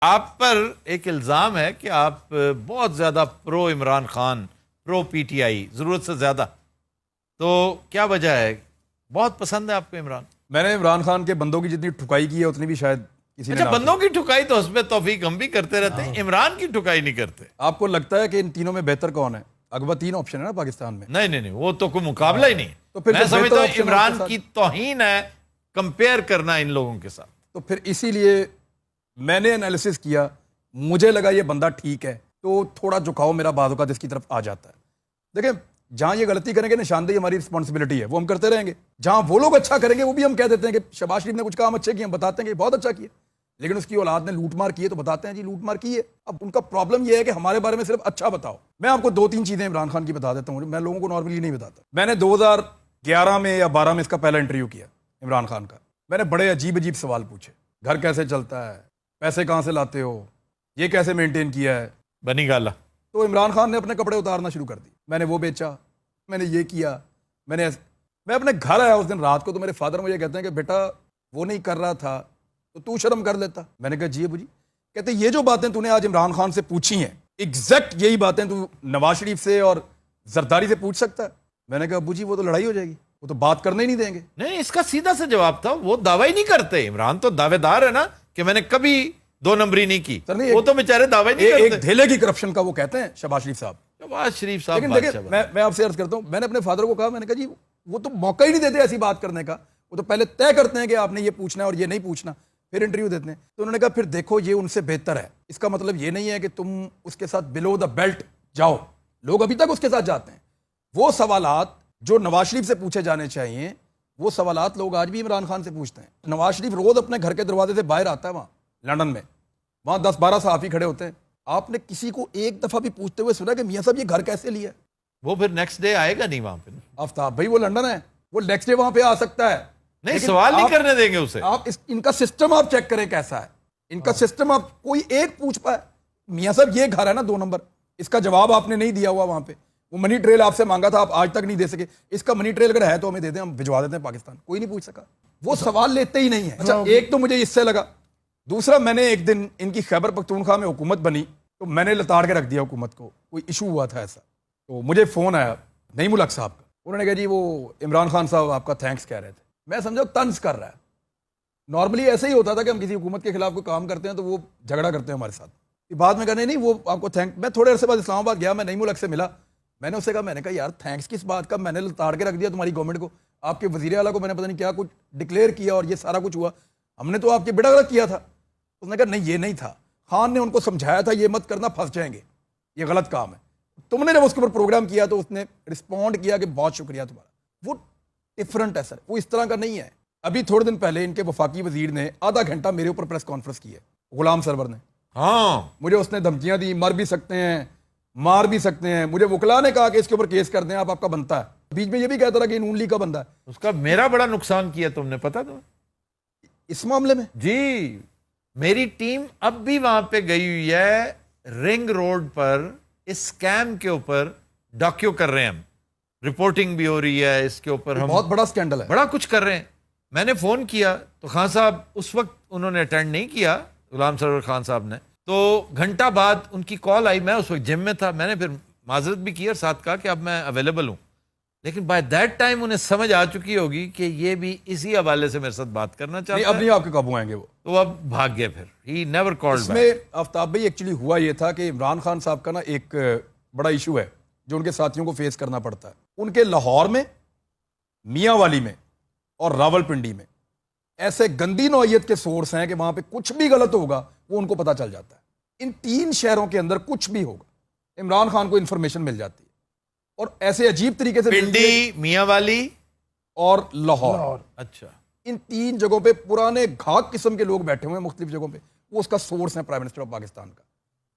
آپ پر ایک الزام ہے کہ آپ بہت زیادہ پرو عمران خان، پرو پی ٹی آئی، ضرورت سے زیادہ. تو کیا وجہ ہے؟ بہت پسند ہے آپ کو عمران؟ میں نے عمران خان کے بندوں کی جتنی ٹھکائی کی ہے اتنی بھی شاید کسی نے اچھا، نہ بندوں کی ٹھکائی تو اس پہ توفیق ہم بھی کرتے رہتے ہیں، عمران کی ٹھکائی نہیں کرتے. آپ کو لگتا ہے کہ ان تینوں میں بہتر کون ہے؟ اگوا 3 آپشن ہے نا پاکستان میں. نہیں، وہ تو کوئی مقابلہ ہی نہیں. تو پھر میں جو بہتر سمجھتا ہوں option ہے عمران اس کے کی توہین ہے کمپیئر کرنا ان لوگوں کے ساتھ. تو پھر اسی لیے میں نے انالیسس کیا، مجھے لگا یہ بندہ ٹھیک ہے، تو تھوڑا جھکاؤ میرا بعض اوقات اس کی طرف آ جاتا ہے. دیکھیں، جہاں یہ غلطی کریں گے نشاندہی ہماری رسپانسبلٹی ہے، وہ ہم کرتے رہیں گے. جہاں وہ لوگ اچھا کریں گے وہ بھی ہم کہہ دیتے ہیں کہ شہباز شریف نے کچھ کام اچھے کیے، ہم بتاتے ہیں کہ بہت اچھا کیا، لیکن اس کی اولاد نے لوٹ مار کی ہے تو بتاتے ہیں جی لوٹ مار کی ہے. اب ان کا پرابلم یہ ہے کہ ہمارے بارے میں صرف اچھا بتاؤ. میں آپ کو 2-3 چیزیں عمران خان کی بتا دیتا ہوں، میں لوگوں کو نارملی نہیں بتاتا. میں نے 2011 میں یا 12 میں اس کا پہلا انٹرویو کیا عمران خان کا. میں نے بڑے عجیب سوال پوچھے، گھر کیسے چلتا ہے، پیسے کہاں سے لاتے ہو، یہ کیسے مینٹین کیا ہے، بنی گالا. تو عمران خان نے اپنے کپڑے اتارنا شروع کر دی. میں نے وہ بیچا، میں نے یہ کیا، میں اپنے گھر آیا اس دن رات کو تو میرے فادر مجھے کہتے ہیں کہ بیٹا وہ نہیں کر رہا تھا تو شرم کر لیتا. میں نے کہا جی ابو جی. کہتے یہ جو باتیں تو نے آج عمران خان سے پوچھی ہیں ایگزیکٹ یہی باتیں تو نواز شریف سے اور زرداری سے پوچھ سکتا ہے. میں نے کہا ابو جی وہ تو لڑائی ہو جائے گی، وہ تو بات کرنے ہی نہیں دیں گے. نہیں، اس کا سیدھا سے جواب تھا، وہ دعویٰ ہی نہیں کرتے. عمران تو دعوے دار ہے نا کہ میں نے کبھی 2 نمبری نہیں کی. وہ تو بیچارے دعوے نہیں کرتے. ایک دھیلے کی کرپشن کا وہ کہتے ہیں شہباز شریف صاحب. شہباز شریف صاحب لیکن دیکھیں میں آپ سے عرض کرتا ہوں، میں نے اپنے فادر کو کہا، میں نے کہا جی وہ تو موقع ہی نہیں دیتے ایسی بات کرنے کا. وہ تو پہلے طے کرتے ہیں کہ آپ نے یہ پوچھنا ہے اور یہ نہیں پوچھنا، پھر انٹرویو دیتے ہیں. تو انہوں نے کہا پھر دیکھو یہ ان سے بہتر ہے. اس کا مطلب یہ نہیں ہے کہ تم اس کے ساتھ بلو دا بیلٹ جاؤ. لوگ ابھی تک اس کے ساتھ جاتے ہیں. وہ سوالات جو نواز شریف سے پوچھے جانے چاہیے وہ سوالات لوگ آج بھی عمران خان سے پوچھتے ہیں. نواز شریف روز اپنے گھر کے دروازے سے باہر آتا ہے وہاں لندن میں، وہاں 10-12 صحافی کھڑے ہوتے ہیں. آپ نے کسی کو ایک دفعہ بھی پوچھتے ہوئے سنا کہ میاں صاحب یہ گھر کیسے لیا؟ وہ پھر نیکسٹ ڈے آئے گا نہیں وہاں پہ. آفتاب بھائی وہ لندن ہے، وہ نیکسٹ ڈے وہاں پہ آ سکتا ہے. نہیں، سوال نہیں کرنے دیں گے اسے. آپ ان کا سسٹم آپ چیک کریں کیسا ہے. ان کا سسٹم آپ کوئی ایک پوچھ پائے میاں صاحب یہ گھر ہے نا 2 نمبر، اس کا جواب آپ نے نہیں دیا ہوا وہاں پہ. وہ منی ٹریل آپ سے مانگا تھا، آپ آج تک نہیں دے سکے. اس کا منی ٹریل اگر ہے تو ہمیں دے دیں، ہم بھجوا دیتے ہیں پاکستان. کوئی نہیں پوچھ سکا، وہ سوال لیتے ہی نہیں ہے. اچھا ایک تو مجھے اس سے لگا. دوسرا میں نے ایک دن ان کی خیبر پختونخوا میں حکومت بنی تو میں نے لتاڑ کے رکھ دیا حکومت کو. کوئی ایشو ہوا تھا ایسا تو مجھے فون آیا نعیم الحق صاحب کا. انہوں نے کہا جی وہ عمران خان صاحب آپ کا تھینکس کہہ رہے تھے. میں سمجھا طنز کر رہا ہے. نارملی ایسے ہی ہوتا تھا کہ ہم کسی حکومت کے خلاف کوئی کام کرتے ہیں تو وہ جھگڑا کرتے ہیں ہمارے ساتھ. بعد میں کہنے نہیں وہ آپ کو تھینک. میں تھوڑے عرصے بعد اسلام آباد گیا، میں نعیم الحق سے ملا. میں نے اس سے کہا، میں نے کہا یار تھینکس کس بات کا، میں نے لتاڑ کے رکھ دیا تمہاری گورنمنٹ کو. آپ کے وزیر اعلیٰ کو میں نے پتہ نہیں کیا کچھ ڈکلیئر کیا اور یہ سارا کچھ ہوا، ہم نے تو آپ کے بیڑا غلط کیا تھا. اس نے کہا نہیں یہ نہیں تھا، خان نے ان کو سمجھایا تھا یہ مت کرنا، پھنس جائیں گے، یہ غلط کام ہے. تم نے جب اس کے اوپر پروگرام کیا تو اس نے رسپونڈ کیا کہ بہت شکریہ تمہارا. وہ ڈفرنٹ ہے سر، وہ اس طرح کا نہیں ہے. ابھی تھوڑے دن پہلے ان کے وفاقی وزیر نے آدھا گھنٹہ میرے اوپر پریس کانفرنس کی ہے، غلام سرور نے. ہاں، مجھے اس نے دھمکیاں دی، مر بھی سکتے ہیں مار بھی سکتے ہیں. مجھے وکلا نے کہا کہ اس کے اوپر کیس کر دیں، آپ کا بنتا ہے. بیچ میں یہ بھی کہتا رہا کہ نون لیگ کا بندہ ہے. اس کا میرا بڑا نقصان کیا تم نے، پتا تمہیں اس معاملے میں؟ جی، میری ٹیم اب بھی وہاں پہ گئی ہوئی ہے رنگ روڈ پر، اس اسکیم کے اوپر ڈاکیو کر رہے ہیں ہم. رپورٹنگ بھی ہو رہی ہے اس کے اوپر، ہم بہت بڑا سکینڈل ہے، بڑا کچھ کر رہے ہیں. میں نے فون کیا تو خان صاحب اس وقت انہوں نے اٹینڈ نہیں کیا، غلام سرور خان صاحب نے. تو گھنٹہ بعد ان کی کال آئی، میں اس وقت جم میں تھا. میں نے پھر معذرت بھی کی اور ساتھ کہا کہ اب میں اویلیبل ہوں. لیکن بائی دیٹ ٹائم انہیں سمجھ آ چکی ہوگی کہ یہ بھی اسی حوالے سے میرے ساتھ بات کرنا چاہتا ہے. اب نہیں آپ کے قابو آئیں گے وہ، تو اب بھاگ گئے. پھر ہی نیور کالڈ. اس میں آفتاب بھائی ایکچولی ہوا یہ تھا کہ عمران خان صاحب کا نا ایک بڑا ایشو ہے جو ان کے ساتھیوں کو فیس کرنا پڑتا ہے. ان کے لاہور میں، میاں والی میں اور راول پنڈی میں ایسے گندی نوعیت کے سورس ہیں کہ وہاں پہ کچھ بھی غلط ہوگا وہ ان کو پتہ چل جاتا ہے. ان 3 شہروں کے اندر کچھ بھی ہوگا عمران خان کو انفارمیشن مل جاتی ہے. اور ایسے عجیب طریقے سے پنڈی، میاں والی اور لاہور. اچھا، ان 3 جگہوں پہ پرانے گھاک قسم کے لوگ بیٹھے ہوئے ہیں مختلف جگہوں پہ. وہ اس کا سورس ہے پرائم منسٹر آف پاکستان کا.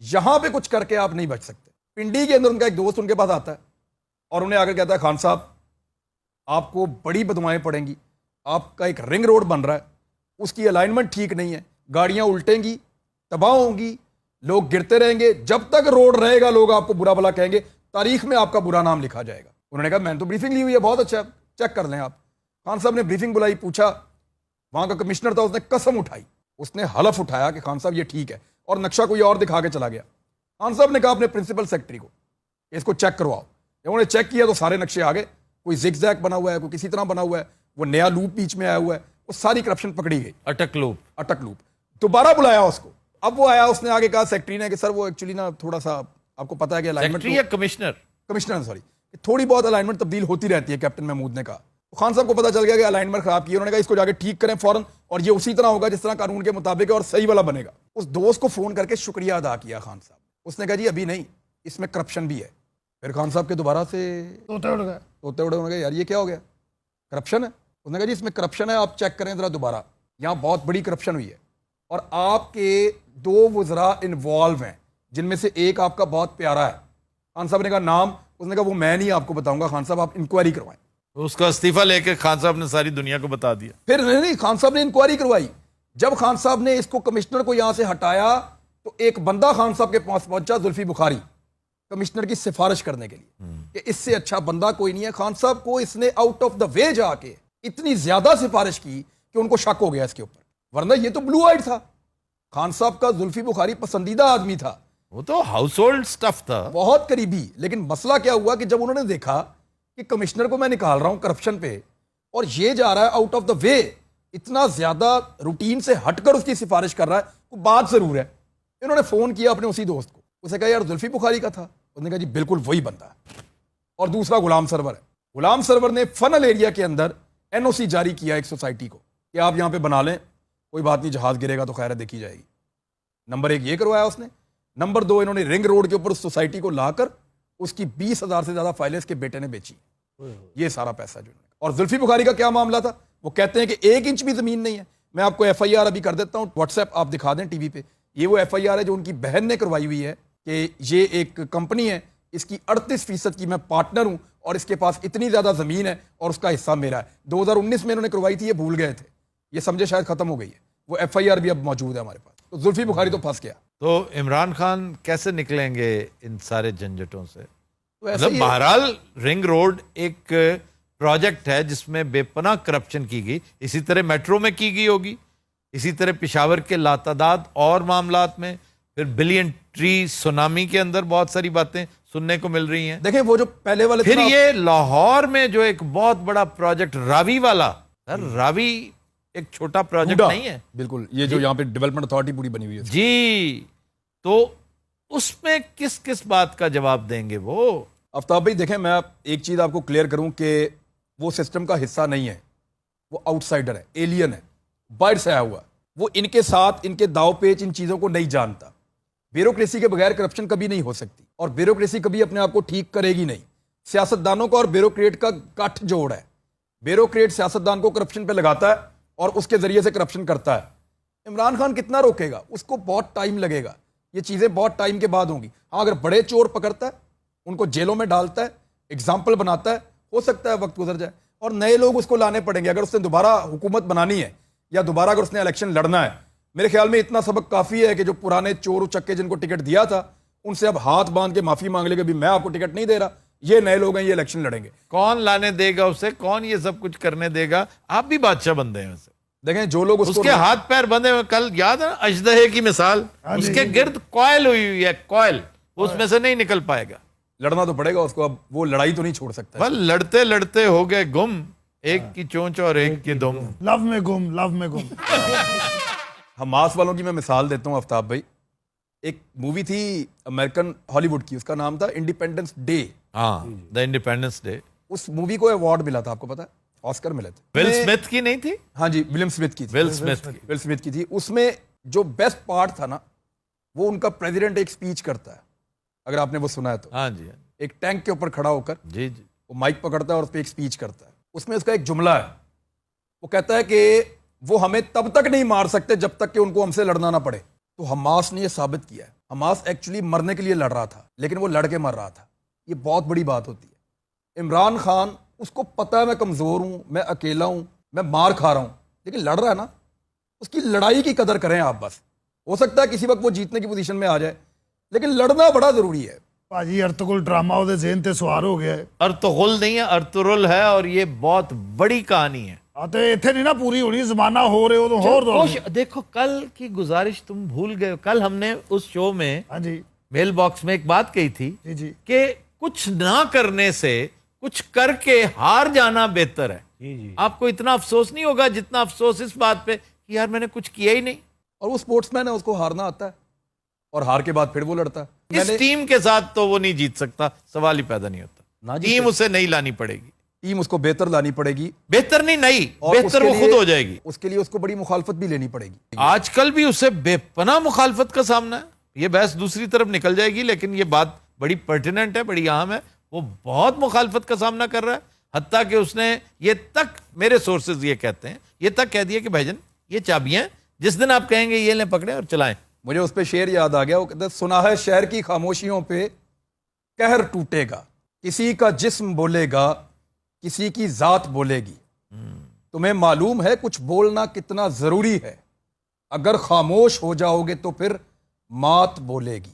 یہاں پہ کچھ کر کے آپ نہیں بچ سکتے. پنڈی کے اندر ان کا ایک دوست ان کے پاس آتا ہے اور انہیں آ کر کہتا ہے خان صاحب آپ کو بڑی بدوائیں پڑیں گی، آپ کا ایک رنگ روڈ بن رہا ہے، اس کی الائنمنٹ ٹھیک نہیں ہے، گاڑیاں الٹیں گی، تباہ ہوں گی، لوگ گرتے رہیں گے، جب تک روڈ رہے گا لوگ آپ کو برا بھلا کہیں گے، تاریخ میں آپ کا برا نام لکھا جائے گا. انہوں نے کہا میں نے تو بریفنگ لی ہوئی ہے، بہت اچھا، چیک کر لیں آپ. خان صاحب نے بریفنگ بلائی، پوچھا، وہاں کا کمشنر تھا، اس نے قسم اٹھائی، اس نے حلف اٹھایا کہ خان صاحب یہ ٹھیک ہے. اور نقشہ کوئی اور دکھا کے چلا گیا. خان صاحب نے کہا اپنے پرنسپل سیکرٹری کو کہ اس کو چیک کرواؤ. جب انہوں نے چیک کیا تو سارے نقشے آ گئے, کوئی زگ زیگ بنا ہوا ہے, کوئی کسی طرح بنا ہوا ہے, وہ نیا لوپ بیچ میں آیا ہوا ہے, وہ ساری کرپشن پکڑی گئی. اٹک لوپ. دوبارہ بلایا اس کو. اب وہ آیا, اس نے آگے کہا سیکرٹری نے کہ سر وہ ایکچولی نا تھوڑا سا آپ کو پتا ہے کہ الائنمنٹ یا کمشنر سوری تھوڑی بہت الائنمنٹ تبدیل ہوتی رہتی ہے. کیپٹن محمود نے کہا. خان صاحب کو پتا چل گیا کہ الائنمنٹ خراب کی, انہوں نے کہا اس کو جا کے ٹھیک کریں فوراً, اور یہ اسی طرح ہوگا جس طرح قانون کے مطابق ہے اور صحیح والا بنے گا. اس دوست کو فون کر کے شکریہ ادا کیا خان صاحب. اس نے کہا جی ابھی نہیں, اس میں کرپشن بھی ہے. پھر خان صاحب کے دوبارہ سے توتے اڑ گئے, یار یہ کیا ہو گیا, کرپشن ہے. اس نے کہا جی اس میں کرپشن ہے, آپ چیک کریں ذرا دوبارہ, یہاں بہت بڑی کرپشن ہوئی ہے اور آپ کے 2 وزراء انوالو ہیں جن میں سے ایک آپ کا بہت پیارا ہے. خان صاحب نے کہا نام, اس نے کہا وہ میں نہیں آپ کو بتاؤں گا, خان صاحب آپ انکوائری کروائیں. اس کا استعفیٰ لے کے خان صاحب نے ساری دنیا کو بتا دیا. پھر نہیں, خان صاحب نے انکوائری کروائی. جب خان صاحب نے اس کو کمشنر کو یہاں سے ہٹایا تو ایک بندہ خان صاحب کے پاس پہنچا, زلفی بخاری, کمشنر کی سفارش کرنے کے لیے کہ اس سے اچھا بندہ کوئی نہیں ہے. خان صاحب کو اس نے آؤٹ آف دا وے جا کے اتنی زیادہ سفارش کی کہ ان کو شک ہو گیا اس کے اوپر, ورنہ یہ تو بلو آئیڈ تھا. خان صاحب کا زلفی بخاری پسندیدہ آدمی تھا, وہ تو ہاؤس ہولڈ سٹف تھا, بہت قریبی. لیکن مسئلہ کیا ہوا کہ جب انہوں نے دیکھا کہ کمشنر کو میں نکال رہا ہوں کرپشن پہ اور یہ جا رہا ہے آؤٹ آف دا وے, اتنا زیادہ روٹین سے ہٹ کر اس کی سفارش کر رہا ہے, وہ بات ضرور ہے. انہوں نے فون کیا اپنے اسی دوست کو, اسے کہا یار زلفی بخاری کا تھا. اس نے کہا جی بالکل وہی بندہ ہے. اور دوسرا غلام سرور ہے. غلام سرور نے فنل ایریا کے اندر NOC جاری کیا ایک سوسائٹی کو کہ آپ یہاں پہ بنا لیں, کوئی بات نہیں, جہاز گرے گا تو خیر ہے دیکھی جائے گی. نمبر 1 یہ کروایا اس نے. نمبر 2 انہوں نے رنگ روڈ کے اوپر اس سوسائٹی کو لا کر اس کی 20,000 سے زیادہ فائلیں اس کے بیٹے نے بیچی. یہ سارا پیسہ جو. اور زلفی بخاری کا کیا معاملہ تھا, وہ کہتے ہیں کہ 1 انچ بھی زمین نہیں ہے. میں آپ کو FIR ابھی کر دیتا ہوں, واٹس ایپ آپ دکھا دیں ٹی وی پہ. یہ وہ FIR ہے جو ان کی بہن نے کروائی ہوئی ہے کہ یہ ایک کمپنی ہے, اس کی 38% کی میں پارٹنر ہوں اور اس کے پاس اتنی زیادہ زمین ہے اور اس کا حصہ میرا ہے. 2019 میں انہوں نے کروائی تھی, یہ بھول گئے تھے, یہ سمجھے شاید ختم ہو گئی ہے. وہ FIR بھی اب موجود ہے ہمارے پاس. تو زلفی بخاری تو پھنس گیا. تو عمران خان کیسے نکلیں گے ان سارے جھنجھٹوں سے؟ تو بہرحال رنگ روڈ ایک پروجیکٹ ہے جس میں بے پناہ کرپشن کی گئی, اسی طرح میٹرو میں کی گئی ہوگی, اسی طرح پشاور کے لاتعداد اور معاملات میں, پھر بلین ٹری سونامی کے اندر بہت ساری باتیں سننے کو مل رہی ہیں. دیکھیں وہ جو پہلے والے, پھر یہ لاہور میں جو ایک بہت بڑا پروجیکٹ راوی والا, سر راوی ایک چھوٹا پروجیکٹ نہیں ہے بالکل, یہ جو یہاں پہ ڈیولپمنٹ اتھارٹی پوری بنی ہوئی ہے جی, تو اس میں کس کس بات کا جواب دیں گے وہ؟ آفتاب بھائی دیکھیں, میں ایک چیز آپ کو کلیئر کروں کہ وہ سسٹم کا حصہ نہیں ہے, وہ آؤٹ سائڈر ہے, ایلین ہے, باہر سے آیا ہوا. وہ ان کے ساتھ ان کے داؤ پیچ ان چیزوں کو نہیں جانتا. بیوروکریسی کے بغیر کرپشن کبھی نہیں ہو سکتی, اور بیوروکریسی کبھی اپنے آپ کو ٹھیک کرے گی نہیں. سیاستدانوں کا اور بیوروکریٹ کا گٹھ جوڑ ہے. بیوروکریٹ سیاستدان کو کرپشن پہ لگاتا ہے اور اس کے ذریعے سے کرپشن کرتا ہے. عمران خان کتنا روکے گا, اس کو بہت ٹائم لگے گا, یہ چیزیں بہت ٹائم کے بعد ہوں گی. ہاں اگر بڑے چور پکڑتا ہے, ان کو جیلوں میں ڈالتا ہے, ایگزامپل بناتا ہے, ہو سکتا ہے وقت گزر جائے اور نئے لوگ اس کو لانے پڑیں گے. اگر اس نے دوبارہ حکومت بنانی ہے یا دوبارہ اگر اس نے الیکشن لڑنا ہے, میرے خیال میں اتنا سبق کافی ہے کہ جو پرانے چور اچکے جن کو ٹکٹ دیا تھا ان سے اب ہاتھ باندھ کے معافی مانگ لے کہ میں آپ کو ٹکٹ نہیں دے رہا, یہ نئے لوگ ہیں, یہ الیکشن لڑیں گے. کون لانے دے گا اسے, کون یہ سب کچھ کرنے دے گا؟ آپ بھی بادشاہ بندے ہیں اسے. دیکھیں جو لوگ اس کے ہاتھ پیر بندے ہوئے, کل یاد ہے اژدہے کی مثال, اس کے گرد کوئل ہوئی ہے, کوئل, اس میں سے نہیں نکل پائے گا. لڑنا تو پڑے گا اس کو, اب وہ لڑائی تو نہیں چھوڑ سکتا. بس لڑتے لڑتے ہو گئے گم, ایک کی چونچ اور ایک کی دم, لو میں گم, لو میں گم. حماس والوں کی میں مثال دیتا ہوں آفتاب بھائی. ایک مووی تھی امریکن ہالی ووڈ کی, اس کا نام تھا انڈیپینڈنس ڈے. ہاں دا انڈیپینڈنس ڈے. اس مووی کو ایوارڈ ملا تھا, آپ کو پتا ہے, آسکر ملے تھے. ول اسمتھ کی نہیں تھی؟ ہاں جی, ولیم اسمتھ کی تھی. ول اسمتھ کی تھی. اس میں جو بیسٹ پارٹ تھا نا, وہ ان کا پریزیڈنٹ ایک سپیچ کرتا ہے, اگر آپ نے وہ سنا ہے تو. ہاں جی, ایک ٹینک کے اوپر کھڑا ہو کر جی جی, وہ مائک پکڑتا ہے اور اس پہ ایک سپیچ کرتا ہے. اس میں اس کا ایک جملہ ہے, وہ کہتا ہے کہ وہ ہمیں تب تک نہیں مار سکتے جب تک کہ ان کو ہم سے لڑنا نہ پڑے. تو حماس نے یہ ثابت کیا ہے. حماس ایکچولی مرنے کے لیے لڑ رہا تھا, لیکن وہ لڑ کے مر رہا تھا. یہ بہت بڑی بات ہوتی ہے. عمران خان, اس کو پتا ہے میں کمزور ہوں, میں اکیلا ہوں, میں مار کھا رہا ہوں, لیکن لڑ رہا ہے نا, اس کی لڑائی کی قدر کریں آپ. بس ہو سکتا ہے کسی وقت وہ جیتنے کی پوزیشن میں آ جائے, لیکن لڑنا بڑا ضروری ہے. ਭਾਜੀ ارطغرل ڈرامہ ਉਹਦੇ ذہن تے سوار ہو گیا ہے. ارطغرل نہیں ہے, ارطغرل ہے, اور یہ بہت بڑی کہانی ہے. تے ایتھے نہیں نا پوری ہونی زمانہ ہو رہے ہو تو ہور دو دیکھو کل کی گزارش تم بھول گئے ہو. کل ہم نے اس شو میں ہاں جی میل باکس میں ایک بات کہی تھی جی جی کہ کچھ نہ کرنے سے کچھ کر کے ہار جانا بہتر ہے. آپ کو اتنا افسوس نہیں ہوگا جتنا افسوس اس بات پہ کہ یار میں نے کچھ کیا ہی نہیں. اور وہ سپورٹس مین ہے, اس کو ہارنا آتا ہے اور ہار کے بعد پھر وہ لڑتا ہے. اس ٹیم کے ساتھ تو وہ نہیں جیت سکتا, سوال ہی پیدا نہیں ہوتا. نہ جیتے. ٹیم اسے نہیں لانی پڑے گی, ٹیم اس کو بہتر لانی پڑے گی, بہتر نہیں اور اس بہتر کے وہ لیے- خود ہو جائے گی. اس کے لیے اس کو بڑی مخالفت بھی لینی پڑے گی. آج کل بھی اسے بے پناہ مخالفت کا سامنا ہے. یہ بحث دوسری طرف نکل جائے گی لیکن یہ بات بڑی پرٹیننٹ ہے, بڑی اہم ہے. وہ بہت مخالفت کا سامنا کر رہا ہے, حتیٰ کہ اس نے یہ تک, میرے سورسز یہ کہتے ہیں, یہ تک کہہ دیا کہ بھائی جان یہ چابیاں ہیں, جس دن آپ کہیں گے یہ لیں پکڑیں اور چلائیں. مجھے اس پہ شعر یاد آ گیا, وہ کہتا ہے سنا ہے شہر کی خاموشیوں پہ قہر ٹوٹے گا, کسی کا جسم بولے گا کسی کی ذات بولے گی, تمہیں معلوم ہے کچھ بولنا کتنا ضروری ہے, اگر خاموش ہو جاؤ گے تو پھر مات بولے گی.